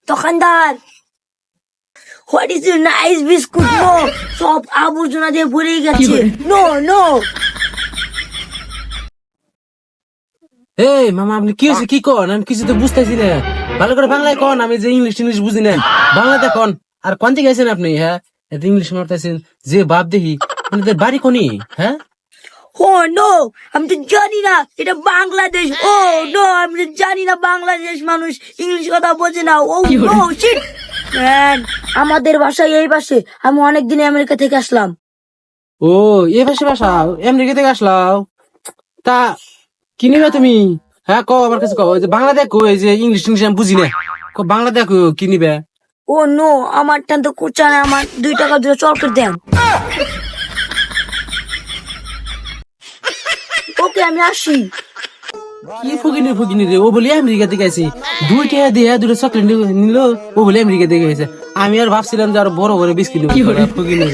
দোকানদার, what is your nice biscuit? No, সব আবর্জনা দিয়ে ভরে গেছে। No no. এই মামা, আপনি কি হয়েছে? কি কন? আমি কিছু তো বুঝতেছি না। ভালো করে বাংলায় কন, আমি যে ইংলিশ বুঝি না। বাংলাতে কন। আর কোন থেকে গেছেন আপনি? হ্যাঁ, এত ইংলিশ মারতেছেন যে বাপ দেখি। আপনাদের বাড়ি কোনি? হ্যাঁ, ও নো, আমি তো জানি না এটা বাংলাদেশ। ও নো, আমি তো জানি না বাংলাদেশ মানুষ ইংলিশ কথা বোঝে না। ও নো শিট ম্যান, আমাদের ভাষায় এই ভাষে। আমি অনেকদিন আমেরিকা থেকে আসলাম। ও এই ভাষা আমেরিকা থেকে আসলাও। তা কি নিবে তুমি? হ্যাঁ, কও আমার কাছে কও। ওই যে বাংলা দেখো, এই যে ইংলিশ আমি বুঝি না। বাংলা দেখো, কি নিবে? ও নো, আমার টান তো কুচা না, আমার 2 টাকা দিয়ে চরকেট দেন। ওকে, আমি আসি। কি ফকিনি রে, ও বলি আমেরিকা থেকে আছে। 2 টাকা দিয়ে 2টা চকলেট নিল, ও বলে আমেরিকা থেকে গেছে। আমি আর ভাবছিলাম যে আরো বড় বড় বিস্কিট ফকিনি।